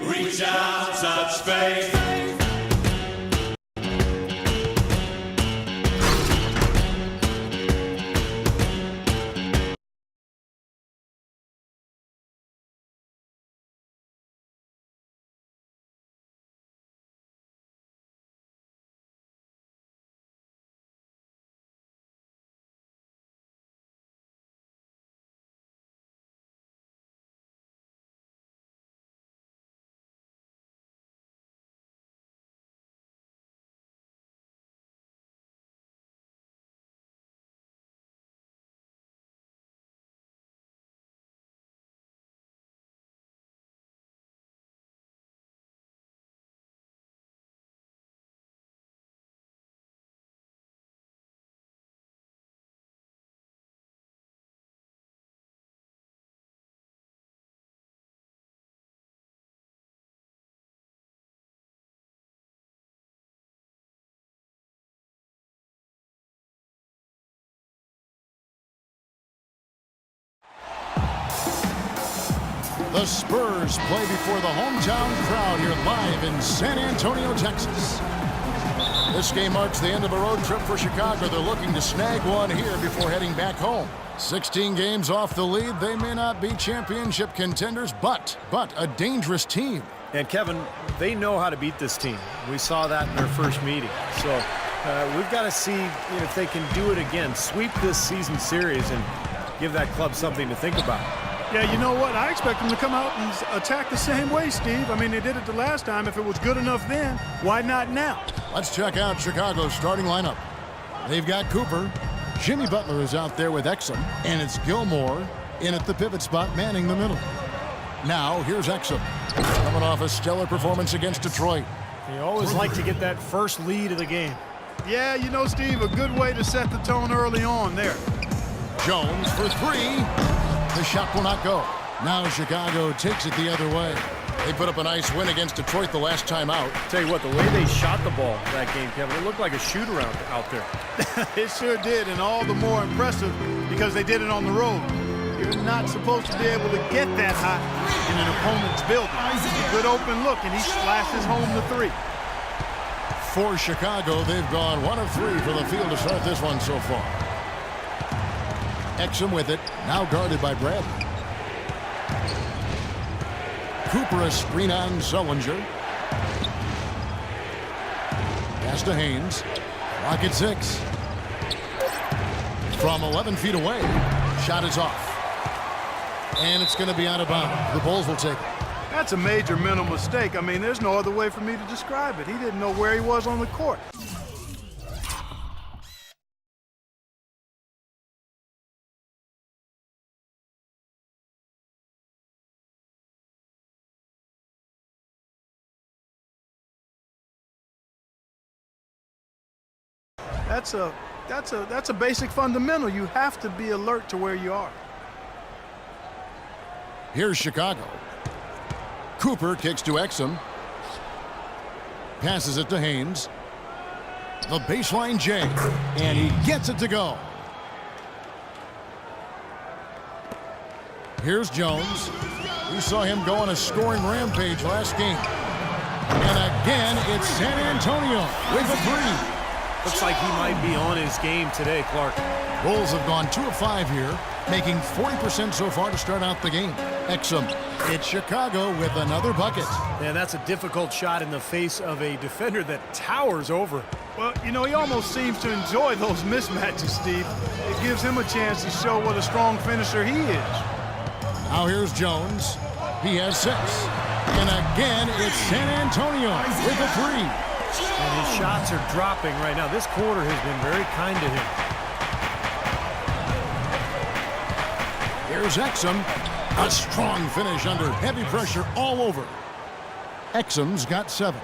Reach out, touch faith. The Spurs play before the hometown crowd here live in San Antonio, Texas. This game marks the end of a road trip for Chicago. They're looking to snag one here before heading back home. 16 games off the lead. They may not be championship contenders, but a dangerous team. And Kevin, they know how to beat this team. We saw that in their first meeting. So we've got to see if they can do it again, sweep this season series and give that club something to think about. Yeah, you know what? I expect them to come out and attack the same way, Steve. I mean, they did it the last time. If it was good enough then, why not now? Let's check out Chicago's starting lineup. They've got Cooper. Jimmy Butler is out there with Exum. And it's Gilmore in at the pivot spot, manning the middle. Now, here's Exum, coming off a stellar performance against Detroit. You always like to get that first lead of the game. Yeah, you know, Steve, a good way to set the tone early on there. Jones for three. The shot will not go. Now Chicago takes it the other way. They put up a nice win against Detroit the last time out. Tell you what, the way they shot the ball that game, Kevin, it looked like a shoot-around out there. It sure did, and all the more impressive because they did it on the road. You're not supposed to be able to get that hot in an opponent's building. It's a good open look, and he slashes home the three. For Chicago, they've gone 1 of 3 for the field to start this one so far. Exum with it, now guarded by Bradley. Cooper a screen on Sullinger. Pass to Haynes. Clock at 6. From 11 feet away, shot is off. And it's going to be out of bounds. The Bulls will take it. That's a major mental mistake. I mean, there's no other way for me to describe it. He didn't know where he was on the court. That's a basic fundamental. You have to be alert to where you are. Here's Chicago. Cooper kicks to Exum. Passes it to Haynes. The baseline J. And he gets it to go. Here's Jones. We saw him go on a scoring rampage last game. And again, it's San Antonio with a three. Looks like he might be on his game today, Clark. Bulls have gone 2 of 5 here, making 40% so far to start out the game. Exum, it's Chicago with another bucket. Man, that's a difficult shot in the face of a defender that towers over. Well, you know, he almost seems to enjoy those mismatches, Steve. It gives him a chance to show what a strong finisher he is. Now here's Jones. He has 6. And again, it's San Antonio with a three. And his shots are dropping right now. This quarter has been very kind to him. Here's Exum. A strong finish under heavy pressure all over. Exum's got 7.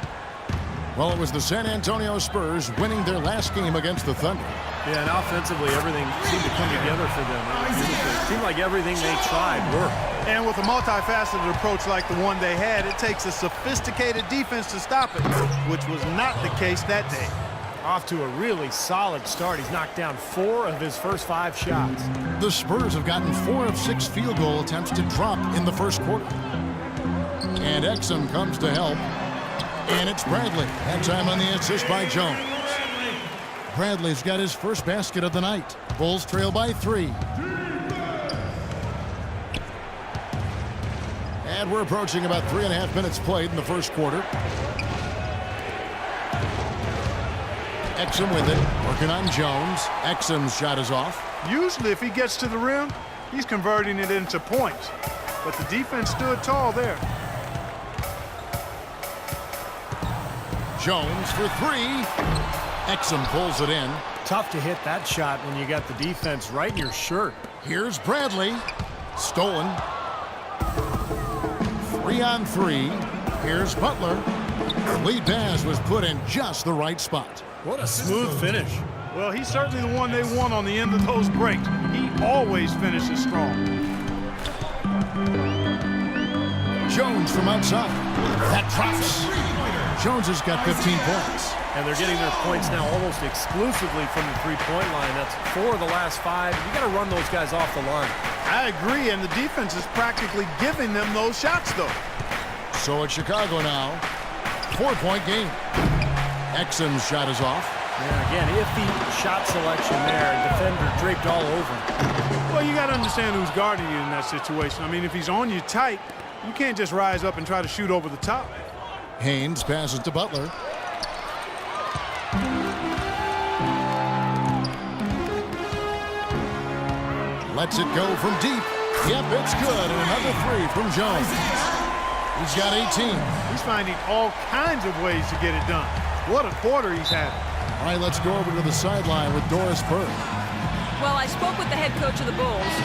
Well, it was the San Antonio Spurs winning their last game against the Thunder. Yeah, and offensively, everything seemed to come together for them. It seemed like everything they tried worked. And with a multifaceted approach like the one they had, it takes a sophisticated defense to stop it, which was not the case that day. Off to a really solid start. He's knocked down 4 of his first 5 shots. The Spurs have gotten 4 of 6 field goal attempts to drop in the first quarter. And Exum comes to help. And it's Bradley. That time on the assist by Jones. Bradley's got his first basket of the night. Bulls trail by 3. And we're approaching about 3.5 minutes played in the first quarter. Exum with it, working on Jones. Exum's shot is off. Usually if he gets to the rim, he's converting it into points. But the defense stood tall there. Jones for 3. Exum pulls it in. Tough to hit that shot when you got the defense right in your shirt. Here's Bradley. Stolen. 3-on-3. Here's Butler. Lead pass was put in just the right spot. What a smooth finish. Well, he's certainly the one they want on the end of those breaks. He always finishes strong. Jones from outside. That drops. Jones has got 15 points. And they're getting their points now almost exclusively from the three-point line. That's 4 of the last 5. You got to run those guys off the line. I agree, and the defense is practically giving them those shots, though. So it's Chicago now. 4-point game. Exum's shot is off. Yeah, again, iffy shot selection there. Defender draped all over him. Well, you got to understand who's guarding you in that situation. I mean, if he's on you tight, you can't just rise up and try to shoot over the top. Haynes passes to Butler. Lets it go from deep. Yep, it's good. And another 3 from Jones. He's got 18. He's finding all kinds of ways to get it done. What a quarter he's had. All right, let's go over to the sideline with Doris Burke. Well, I spoke with the head coach of the Bulls.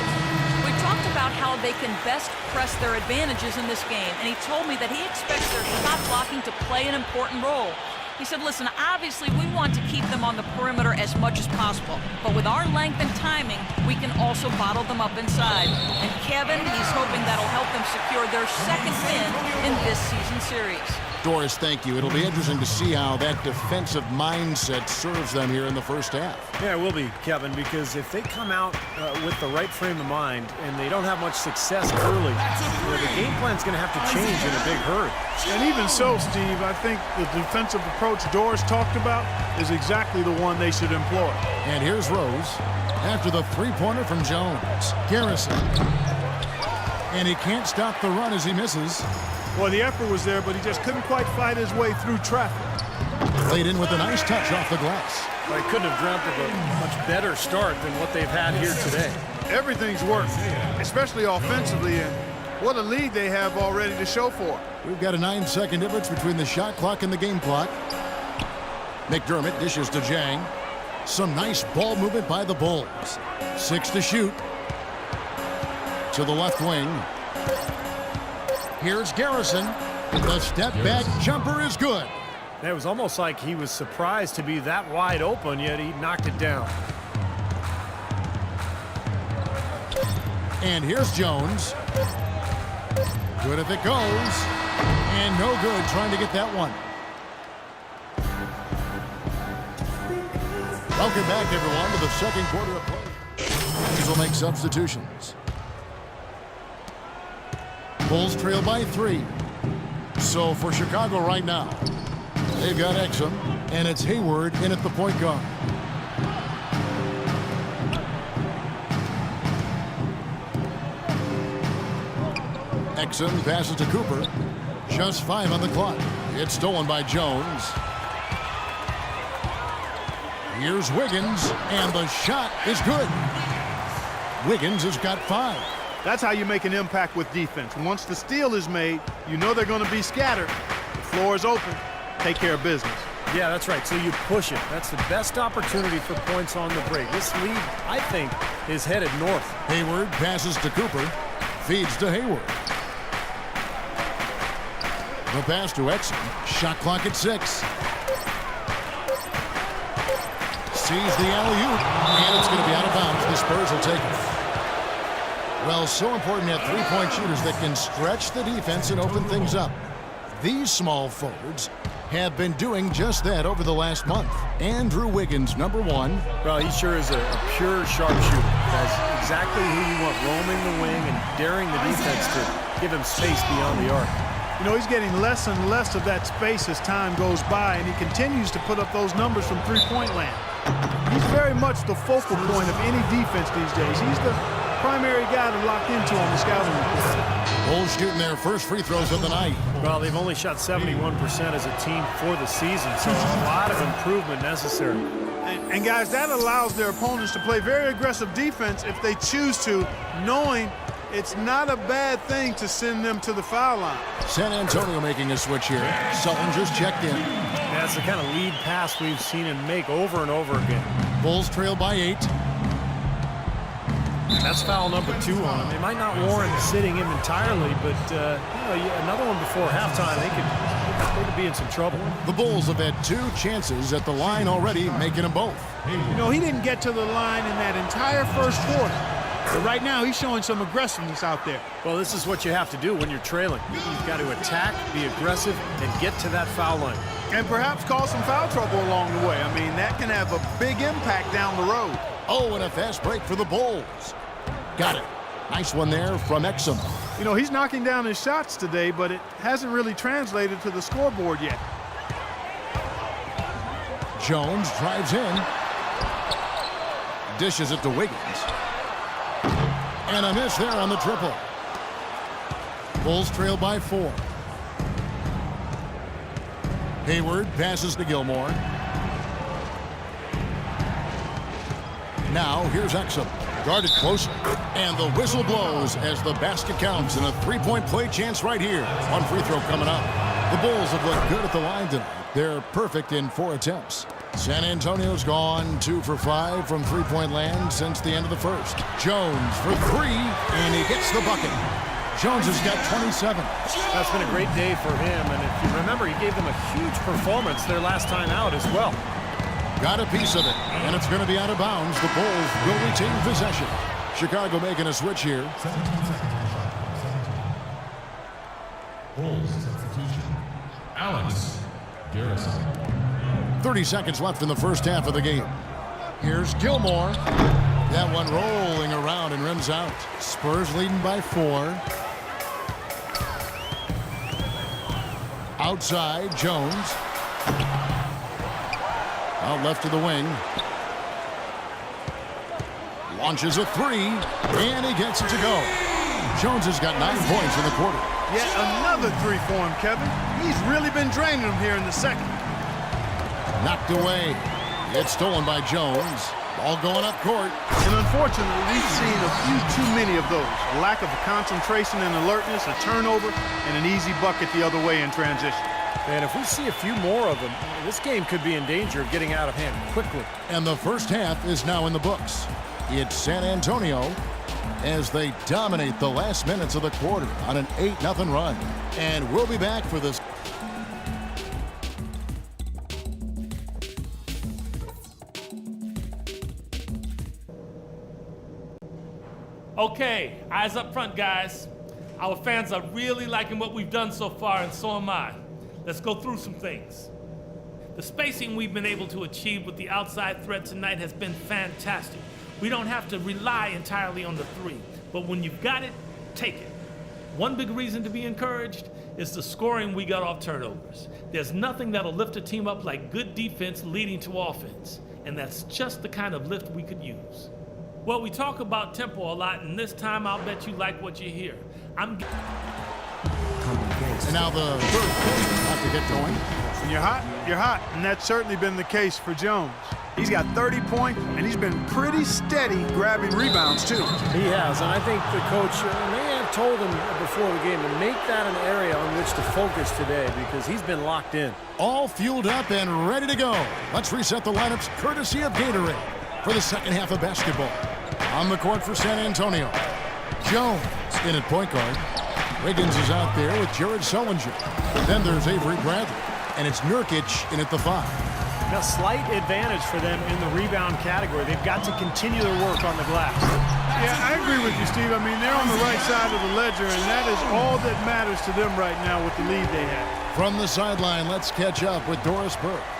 We talked about how they can best press their advantages in this game, and he told me that he expects their shot blocking to play an important role. He said, listen, obviously we want to keep them on the perimeter as much as possible, but with our length and timing, we can also bottle them up inside. And Kevin, he's hoping that'll help them secure their second win in this season series. Doris, thank you. It'll be interesting to see how that defensive mindset serves them here in the first half. Yeah, it will be, Kevin, because if they come out with the right frame of mind and they don't have much success early, the game plan's going to have to change in a big hurry. And even so, Steve, I think the defensive approach Doris talked about is exactly the one they should employ. And here's Rose after the 3-pointer from Jones. Garrison. And he can't stop the run as he misses. Well, the effort was there, but he just couldn't quite fight his way through traffic. Played in with a nice touch off the glass. Well, he couldn't have dreamt of a much better start than what they've had here today. Everything's worked, especially offensively, and what a lead they have already to show for it. We've got a 9-second difference between the shot clock and the game clock. McDermott dishes to Jang. Some nice ball movement by the Bulls. 6 to shoot. To the left wing. Here's Garrison. The step-back jumper is good. It was almost like he was surprised to be that wide open, yet he knocked it down. And here's Jones. Good if it goes. And no good trying to get that one. Welcome back, everyone, to the second quarter of play. These will make substitutions. Bulls trail by 3. So for Chicago right now, they've got Exum, and it's Hayward in at the point guard. Exum passes to Cooper. Just 5 on the clock. It's stolen by Jones. Here's Wiggins, and the shot is good. Wiggins has got 5. That's how you make an impact with defense. Once the steal is made, you know they're going to be scattered. The floor is open. Take care of business. Yeah, that's right. So you push it. That's the best opportunity for points on the break. This lead, I think, is headed north. Hayward passes to Cooper. Feeds to Hayward. The pass to Exum. Shot clock at 6. Sees the alley-oop, and it's going to be out of bounds. The Spurs will take it. Well, so important to have 3-point shooters that can stretch the defense and open things up. These small forwards have been doing just that over the last month. Andrew Wiggins, number 1. Well, he sure is a pure sharpshooter. That's exactly who you want roaming the wing and daring the defense to give him space beyond the arc. You know, he's getting less and less of that space as time goes by, and he continues to put up those numbers from three-point land. He's very much the focal point of any defense these days. He's the primary guy to lock into on the scouting report. Bulls shooting their first free throws of the night. Well, they've only shot 71% as a team for the season, so a lot of improvement necessary. And guys, that allows their opponents to play very aggressive defense if they choose to, knowing it's not a bad thing to send them to the foul line. San Antonio making a switch here. Sullinger's checked in. That's the kind of lead pass we've seen him make over and over again. Bulls trail by 8. That's foul number 2 on him. It might not warrant sitting him entirely, but another one before halftime, they could be in some trouble. The Bulls have had 2 chances at the line already, making them both. You know, he didn't get to the line in that entire first quarter. But right now, he's showing some aggressiveness out there. Well, this is what you have to do when you're trailing. You've got to attack, be aggressive, and get to that foul line. And perhaps cause some foul trouble along the way. I mean, that can have a big impact down the road. Oh, and a fast break for the Bulls. Got it. Nice one there from Exum. You know, he's knocking down his shots today, but it hasn't really translated to the scoreboard yet. Jones drives in. Dishes it to Wiggins. And a miss there on the triple. Bulls trail by 4. Hayward passes to Gilmore. Now here's Exum. Guarded closer. And the whistle blows as the basket counts and a 3-point play chance right here. One free throw coming up. The Bulls have looked good at the line tonight. They're perfect in 4 attempts. San Antonio's gone 2 for 5 from 3-point land since the end of the first. Jones for 3, and he gets the bucket. Jones has got 27. That's been a great day for him, and if you remember, he gave them a huge performance their last time out as well. Got a piece of it, and it's going to be out of bounds. The Bulls will retain possession. Chicago making a switch here. Bulls substitution. Alex Garrison. 30 seconds left in the first half of the game. Here's Gilmore. That one rolling around and rims out. Spurs leading by 4. Outside, Jones. Out left to the wing. Launches a 3, and he gets it to go. Jones has got 9 points in the quarter. Yet another 3 for him, Kevin. He's really been draining them here in the second. Knocked away. It's stolen by Jones. Ball going up court. And unfortunately, we've seen a few too many of those. A lack of concentration and alertness, a turnover, and an easy bucket the other way in transition. And if we see a few more of them, this game could be in danger of getting out of hand quickly. And the first half is now in the books. It's San Antonio as they dominate the last minutes of the quarter on an 8-0 run. And we'll be back for this. Okay, eyes up front, guys. Our fans are really liking what we've done so far, and so am I. Let's go through some things. The spacing we've been able to achieve with the outside threat tonight has been fantastic. We don't have to rely entirely on the 3, but when you've got it, take it. One big reason to be encouraged is the scoring we got off turnovers. There's nothing that'll lift a team up like good defense leading to offense, and that's just the kind of lift we could use. Well, we talk about tempo a lot, and this time I'll bet you like what you hear. And now the third quarter about to get going. When you're hot, and that's certainly been the case for Jones. He's got 30 points, and he's been pretty steady grabbing rebounds, too. He has, and I think the coach may have told him before the game to make that an area on which to focus today because he's been locked in. All fueled up and ready to go. Let's reset the lineups courtesy of Gatorade for the second half of basketball. On the court for San Antonio. Jones in at point guard. Wiggins is out there with Jared Sullinger. Then there's Avery Bradley. And it's Nurkic in at the 5. A slight advantage for them in the rebound category. They've got to continue their work on the glass. Yeah, I agree with you, Steve. I mean, they're on the right side of the ledger, and that is all that matters to them right now with the lead they have. From the sideline, let's catch up with Doris Burke.